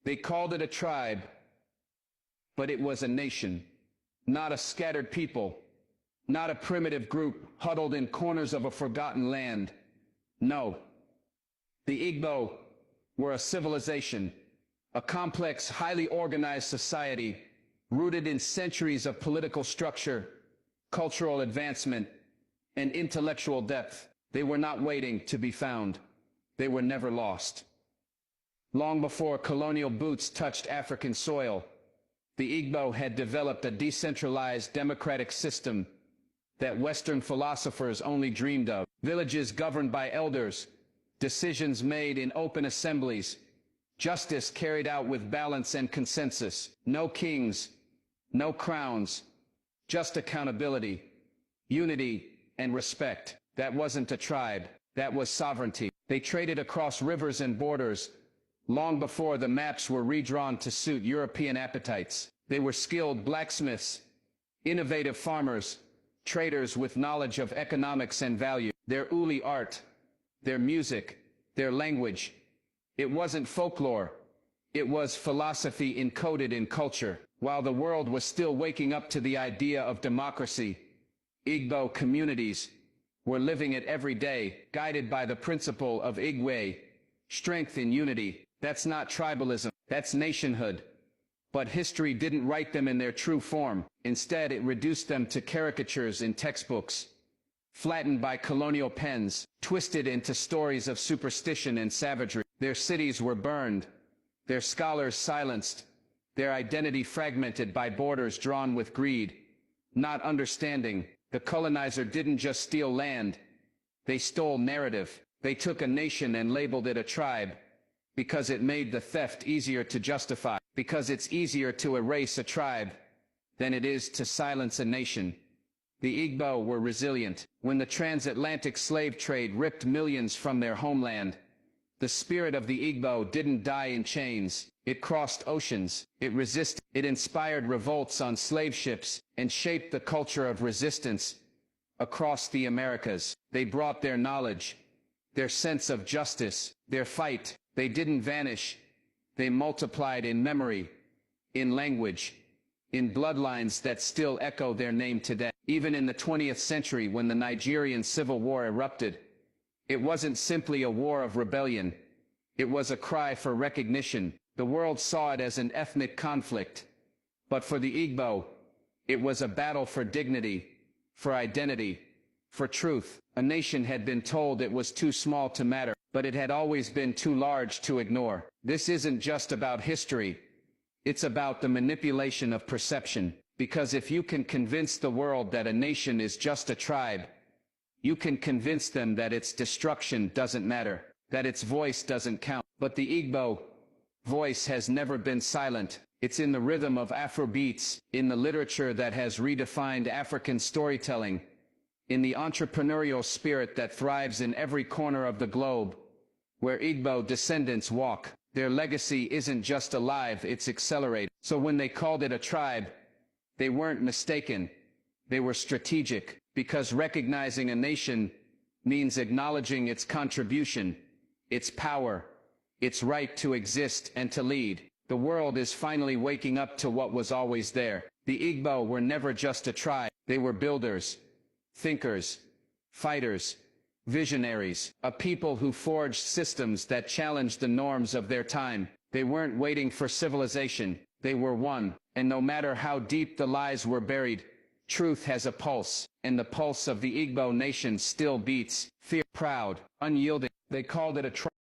They called it a tribe, but it was a nation, not a scattered people, not a primitive group huddled in corners of a forgotten land. No, the Igbo were a civilization, a complex, highly organized society rooted in centuries of political structure, cultural advancement, and intellectual depth. They were not waiting to be found. They were never lost. Long before colonial boots touched African soil, the Igbo had developed a decentralized democratic system that Western philosophers only dreamed of. Villages governed by elders, decisions made in open assemblies, justice carried out with balance and consensus. No kings, no crowns, just accountability, unity, and respect. That wasn't a tribe, that was sovereignty. They traded across rivers and borders long before the maps were redrawn to suit European appetites. They were skilled blacksmiths, innovative farmers, traders with knowledge of economics and value. Their uli art, their music, their language, it wasn't folklore, it was philosophy encoded in culture. While the world was still waking up to the idea of democracy, Igbo communities were living it every day, guided by the principle of Igwe, strength in unity. That's not tribalism, that's nationhood. But history didn't write them in their true form. Instead, it reduced them to caricatures in textbooks, flattened by colonial pens, twisted into stories of superstition and savagery. Their cities were burned, their scholars silenced, their identity fragmented by borders drawn with greed. Not understanding, the colonizer didn't just steal land, they stole narrative. They took a nation and labeled it a tribe, because it made the theft easier to justify, because it's easier to erase a tribe than it is to silence a nation. The Igbo were resilient. When the transatlantic slave trade ripped millions from their homeland, the spirit of the Igbo didn't die in chains. It crossed oceans, it resisted, it inspired revolts on slave ships, and shaped the culture of resistance across the Americas. They brought their knowledge, their sense of justice, their fight. They didn't vanish. They multiplied in memory, in language, in bloodlines that still echo their name today. Even in the 20th century, when the Nigerian Civil War erupted, it wasn't simply a war of rebellion. It was a cry for recognition. The world saw it as an ethnic conflict. But for the Igbo, it was a battle for dignity, for identity, for truth. A nation had been told it was too small to matter, but it had always been too large to ignore. This isn't just about history. It's about the manipulation of perception. Because if you can convince the world that a nation is just a tribe, you can convince them that its destruction doesn't matter, that its voice doesn't count. But the Igbo voice has never been silent. It's in the rhythm of Afrobeats, in the literature that has redefined African storytelling, in the entrepreneurial spirit that thrives in every corner of the globe. Where Igbo descendants walk, their legacy isn't just alive, it's accelerated. So when they called it a tribe, they weren't mistaken. They were strategic, because recognizing a nation means acknowledging its contribution, its power, its right to exist and to lead. The world is finally waking up to what was always there. The Igbo were never just a tribe. They were builders, thinkers, fighters, visionaries, a people who forged systems that challenged the norms of their time. They weren't waiting for civilization, they were one. And no matter how deep the lies were buried, truth has a pulse, and the pulse of the Igbo nation still beats. Fear, proud, unyielding. They called it a tribe.